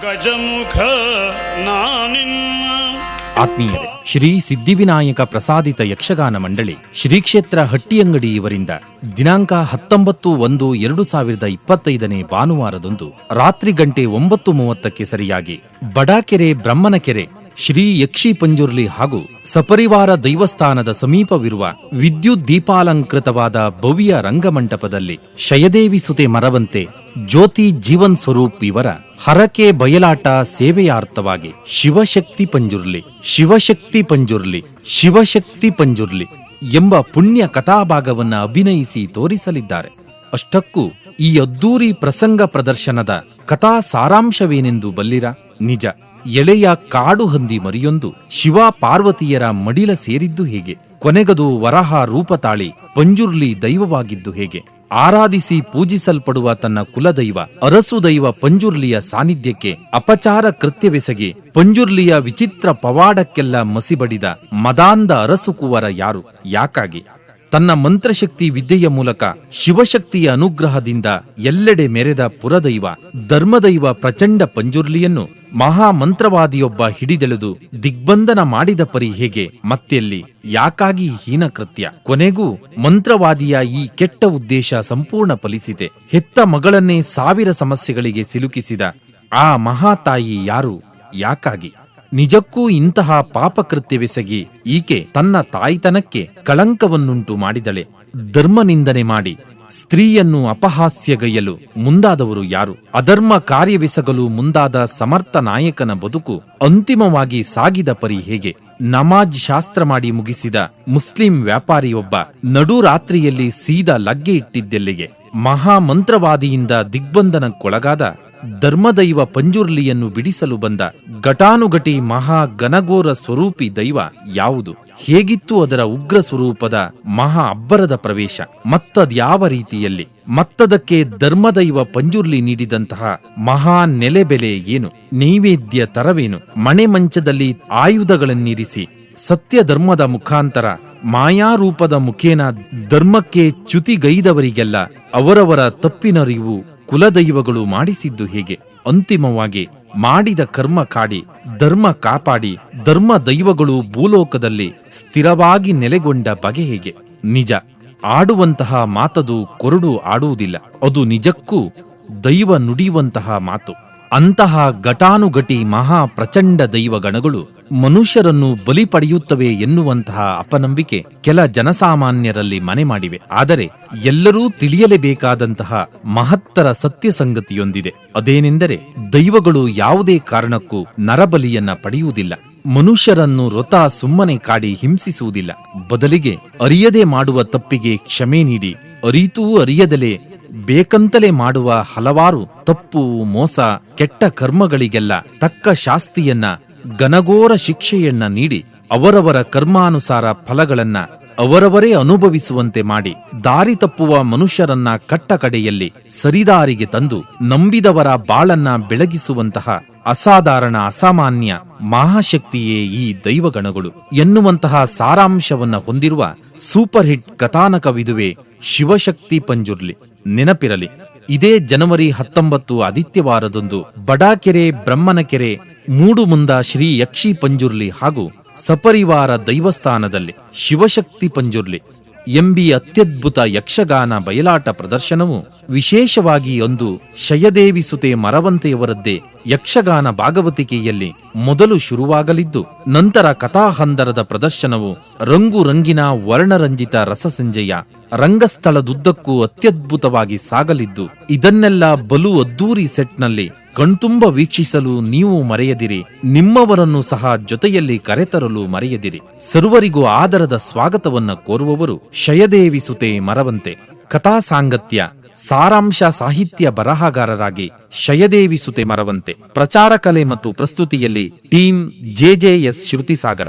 ಗಜಮುಖ ನಾನಿನ್ನ. ಆತ್ಮೀಯರೇ, ಶ್ರೀ ಸಿದ್ಧಿವಿನಾಯಕ ಪ್ರಸಾದಿತ ಯಕ್ಷಗಾನ ಮಂಡಳಿ ಶ್ರೀ ಕ್ಷೇತ್ರ ಹಟ್ಟಿಯಂಗಡಿ ಇವರಿಂದ ದಿನಾಂಕ 19/1/2025 ಭಾನುವಾರದಂದು ರಾತ್ರಿ ಗಂಟೆ 9:30 ಸರಿಯಾಗಿ ಬಡಾಕೆರೆ ಬ್ರಹ್ಮನಕೆರೆ ಶ್ರೀ ಯಕ್ಷಿ ಪಂಜುರ್ಲಿ ಹಾಗೂ ಸಪರಿವಾರ ದೈವಸ್ಥಾನದ ಸಮೀಪವಿರುವ ವಿದ್ಯುತ್ ದೀಪಾಲಂಕೃತವಾದ ಭವ್ಯ ರಂಗಮಂಟಪದಲ್ಲಿ ಶಯದೇವಿ ಸುತೆ ಮರವಂತೆ ಜ್ಯೋತಿ ಜೀವನ್ ಸ್ವರೂಪ್ ಇವರ ಹರಕೆ ಬಯಲಾಟ ಸೇವೆಯಾರ್ಥವಾಗಿ ಶಿವಶಕ್ತಿ ಪಂಜುರ್ಲಿ ಶಿವಶಕ್ತಿ ಪಂಜುರ್ಲಿ ಶಿವಶಕ್ತಿ ಪಂಜುರ್ಲಿ ಎಂಬ ಪುಣ್ಯ ಕಥಾಭಾಗವನ್ನ ಅಭಿನಯಿಸಿ ತೋರಿಸಲಿದ್ದಾರೆ. ಅಷ್ಟಕ್ಕೂ ಈ ಅದ್ದೂರಿ ಪ್ರಸಂಗ ಪ್ರದರ್ಶನದ ಕಥಾ ಸಾರಾಂಶವೇನೆಂದು ಬಲ್ಲಿರ? ನಿಜ, ಎಳೆಯ ಕಾಡು ಹಂದಿ ಮರಿಯೊಂದು ಶಿವ ಪಾರ್ವತಿಯರ ಮಡಿಲ ಸೇರಿದ್ದು ಹೇಗೆ? ಕೊನೆಗದು ವರಹ ರೂಪ ತಾಳಿ ಪಂಜುರ್ಲಿ ದೈವವಾಗಿದ್ದು ಹೇಗೆ? ಆರಾಧಿಸಿ ಪೂಜಿಸಲ್ಪಡುವ ತನ್ನ ಕುಲದೈವ ಅರಸು ದೈವ ಪಂಜುರ್ಲಿಯ ಸಾನ್ನಿಧ್ಯಕ್ಕೆ ಅಪಚಾರ ಕೃತ್ಯವೆಸಗಿ ಪಂಜುರ್ಲಿಯ ವಿಚಿತ್ರ ಪವಾಡಕ್ಕೆಲ್ಲ ಮಸಿಬಡಿದ ಮದಾಂಧ ಅರಸು ಕುವರ ಯಾರು? ಯಾಕಾಗಿ? ತನ್ನ ಮಂತ್ರಶಕ್ತಿ ವಿದ್ಯೆಯ ಮೂಲಕ ಶಿವಶಕ್ತಿಯ ಅನುಗ್ರಹದಿಂದ ಎಲ್ಲೆಡೆ ಮೆರೆದ ಪುರದೈವ ಧರ್ಮದೈವ ಪ್ರಚಂಡ ಪಂಜುರ್ಲಿಯನ್ನು ಮಹಾಮಂತ್ರವಾದಿಯೊಬ್ಬ ಹಿಡಿದೆಳೆದು ದಿಗ್ಬಂಧನ ಮಾಡಿದ ಪರಿ ಹೇಗೆ? ಮತ್ತೆಲ್ಲಿ? ಯಾಕಾಗಿ ಹೀನ ಕೃತ್ಯ? ಕೊನೆಗೂ ಮಂತ್ರವಾದಿಯ ಈ ಕೆಟ್ಟ ಉದ್ದೇಶ ಸಂಪೂರ್ಣ ಫಲಿಸಿದೆ. ಹೆತ್ತ ಮಗಳನ್ನೇ 1000 ಸಮಸ್ಯೆಗಳಿಗೆ ಸಿಲುಕಿಸಿದ ಆ ಮಹಾತಾಯಿ ಯಾರು? ಯಾಕಾಗಿ? ನಿಜಕ್ಕೂ ಇಂತಹ ಪಾಪಕೃತ್ಯವೆಸಗಿ ಈಕೆ ತನ್ನ ತಾಯ್ತನಕ್ಕೆ ಕಳಂಕವನ್ನುಂಟು ಮಾಡಿದಳೆ. ಧರ್ಮನಿಂದನೆ ಮಾಡಿ ಸ್ತ್ರೀಯನ್ನು ಅಪಹಾಸ್ಯಗೈಯಲು ಮುಂದಾದವರು ಯಾರು? ಅಧರ್ಮ ಕಾರ್ಯವೆಸಗಲು ಮುಂದಾದ ಸಮರ್ಥ ನಾಯಕನ ಬದುಕು ಅಂತಿಮವಾಗಿ ಸಾಗಿದ ಪರಿ ಹೇಗೆ? ನಮಾಜ್ ಶಾಸ್ತ್ರ ಮಾಡಿ ಮುಗಿಸಿದ ಮುಸ್ಲಿಂ ವ್ಯಾಪಾರಿಯೊಬ್ಬ ನಡುರಾತ್ರಿಯಲ್ಲಿ ಸೀದಾ ಲಗ್ಗೆ ಇಟ್ಟಿದ್ದೆಲ್ಲಿಗೆ? ಮಹಾಮಂತ್ರವಾದಿಯಿಂದ ದಿಗ್ಬಂಧನಕ್ಕೊಳಗಾದ ಧರ್ಮದೈವ ಪಂಜುರ್ಲಿಯನ್ನು ಬಿಡಿಸಲು ಬಂದ ಘಟಾನುಘಟಿ ಮಹಾ ಘನಘೋರ ಸ್ವರೂಪಿ ದೈವ ಯಾವುದು? ಹೇಗಿತ್ತು ಅದರ ಉಗ್ರ ಸ್ವರೂಪದ ಮಹಾ ಅಬ್ಬರದ ಪ್ರವೇಶ? ಮತ್ತದ್ಯಾವ ರೀತಿಯಲ್ಲಿ? ಮತ್ತದಕ್ಕೆ ಧರ್ಮದೈವ ಪಂಜುರ್ಲಿ ನೀಡಿದಂತಹ ಮಹಾ ನೆಲೆಬೆಲೆ ಏನು? ನೈವೇದ್ಯ ತರವೇನು? ಮಣೆ ಮಂಚದಲ್ಲಿ ಆಯುಧಗಳನ್ನಿರಿಸಿ ಸತ್ಯ ಧರ್ಮದ ಮುಖಾಂತರ ಮಾಯಾರೂಪದ ಮುಖೇನ ಧರ್ಮಕ್ಕೆ ಚ್ಯುತಿಗೈದವರಿಗೆಲ್ಲ ಅವರವರ ತಪ್ಪಿನರಿವು ಕುಲದೈವಗಳು ಮಾಡಿಸಿದ್ದು ಹೇಗೆ? ಅಂತಿಮವಾಗಿ ಮಾಡಿದ ಕರ್ಮ ಕಾಡಿ ಧರ್ಮ ಕಾಪಾಡಿ ಧರ್ಮ ದೈವಗಳು ಭೂಲೋಕದಲ್ಲಿ ಸ್ಥಿರವಾಗಿ ನೆಲೆಗೊಂಡ ಬಗೆ ಹೇಗೆ? ನಿಜ, ಆಡುವಂತಹ ಮಾತದು ಕೊರಡು ಆಡುವುದಿಲ್ಲ. ಅದು ನಿಜಕ್ಕೂ ದೈವ ನುಡಿಯುವಂತಹ ಮಾತು. ಅಂತಹ ಘಟಾನುಘಟಿ ಮಹಾ ಪ್ರಚಂಡ ದೈವಗಣಗಳು ಮನುಷ್ಯರನ್ನು ಬಲಿ ಪಡೆಯುತ್ತವೆ ಎನ್ನುವಂತಹ ಅಪನಂಬಿಕೆ ಕೆಲ ಜನಸಾಮಾನ್ಯರಲ್ಲಿ ಮನೆ ಮಾಡಿವೆ. ಆದರೆ ಎಲ್ಲರೂ ತಿಳಿಯಲೇಬೇಕಾದಂತಹ ಮಹತ್ತರ ಸತ್ಯ ಸಂಗತಿಯೊಂದಿದೆ. ಅದೇನೆಂದರೆ, ದೈವಗಳು ಯಾವುದೇ ಕಾರಣಕ್ಕೂ ನರಬಲಿಯನ್ನ ಪಡೆಯುವುದಿಲ್ಲ. ಮನುಷ್ಯರನ್ನು ವ್ರತ ಸುಮ್ಮನೆ ಕಾಡಿ ಹಿಂಸಿಸುವುದಿಲ್ಲ. ಬದಲಿಗೆ ಅರಿಯದೆ ಮಾಡುವ ತಪ್ಪಿಗೆ ಕ್ಷಮೆ ನೀಡಿ ಅರಿತೂ ಅರಿಯದಲೇ ಬೇಕಂತಲೇ ಮಾಡುವ ಹಲವಾರು ತಪ್ಪು ಮೋಸ ಕೆಟ್ಟ ಕರ್ಮಗಳಿಗೆಲ್ಲ ತಕ್ಕ ಶಾಸ್ತಿಯನ್ನ ಘನಘೋರ ಶಿಕ್ಷೆಯನ್ನ ನೀಡಿ ಅವರವರ ಕರ್ಮಾನುಸಾರ ಫಲಗಳನ್ನ ಅವರವರೇ ಅನುಭವಿಸುವಂತೆ ಮಾಡಿ ದಾರಿ ತಪ್ಪುವ ಮನುಷ್ಯರನ್ನ ಕಟ್ಟ ಕಡೆಯಲ್ಲಿ ಸರಿದಾರಿಗೆ ತಂದು ನಂಬಿದವರ ಬಾಳನ್ನ ಬೆಳಗಿಸುವಂತಹ ಅಸಾಧಾರಣ ಅಸಾಮಾನ್ಯ ಮಹಾಶಕ್ತಿಯೇ ಈ ದೈವಗಣಗಳು ಎನ್ನುವಂತಹ ಸಾರಾಂಶವನ್ನ ಹೊಂದಿರುವ ಸೂಪರ್ ಹಿಟ್ ಕಥಾನಕವಿದುವೆ ಶಿವಶಕ್ತಿ ಪಂಜುರ್ಲಿ. ನೆನಪಿರಲಿ, ಇದೇ ಜನವರಿ 19 ಆದಿತ್ಯವಾರದಂದು ಬಡಾಕೆರೆ ಬ್ರಹ್ಮನಕೆರೆ ಮೂಡುಮುಂದ ಶ್ರೀ ಯಕ್ಷಿ ಪಂಜುರ್ಲಿ ಹಾಗೂ ಸಪರಿವಾರ ದೈವಸ್ಥಾನದಲ್ಲಿ ಶಿವಶಕ್ತಿ ಪಂಜುರ್ಲಿ ಎಂಬಿ ಅತ್ಯದ್ಭುತ ಯಕ್ಷಗಾನ ಬಯಲಾಟ ಪ್ರದರ್ಶನವು ವಿಶೇಷವಾಗಿ ಒಂದು ಶಯದೇವಿ ಸುತೆ ಮರವಂತೆಯವರದ್ದೇ ಯಕ್ಷಗಾನ ಭಾಗವತಿಕೆಯಲ್ಲಿ ಮೊದಲು ಶುರುವಾಗಲಿದ್ದು, ನಂತರ ಕಥಾಹಂದರದ ಪ್ರದರ್ಶನವು ರಂಗು ರಂಗಿನ ವರ್ಣರಂಜಿತ ರಸಸಂಜೆಯ ರಂಗಸ್ಥಳದುದ್ದಕ್ಕೂ ಅತ್ಯದ್ಭುತವಾಗಿ ಸಾಗಲಿದ್ದು, ಇದನ್ನೆಲ್ಲ ಬಲು ಅದ್ದೂರಿ ಸೆಟ್ನಲ್ಲಿ ಕಣ್ತುಂಬ ವೀಕ್ಷಿಸಲು ನೀವು ಮರೆಯದಿರಿ. ನಿಮ್ಮವರನ್ನು ಸಹ ಜೊತೆಯಲ್ಲಿ ಕರೆತರಲು ಮರೆಯದಿರಿ. ಸರ್ವರಿಗೂ ಆದರದ ಸ್ವಾಗತವನ್ನ ಕೋರುವವರು ಶಯದೇವಿ ಸುತೆ ಮರವಂತೆ. ಕಥಾ ಸಾಂಗತ್ಯ ಸಾರಾಂಶ ಸಾಹಿತ್ಯ ಬರಹಗಾರರಾಗಿ ಶಯದೇವಿ ಸುತೆ ಮರವಂತೆ. ಪ್ರಚಾರ ಕಲೆ ಮತ್ತು ಪ್ರಸ್ತುತಿಯಲ್ಲಿ ಟೀಮ್ JJS ಶ್ರುತಿಸಾಗರ.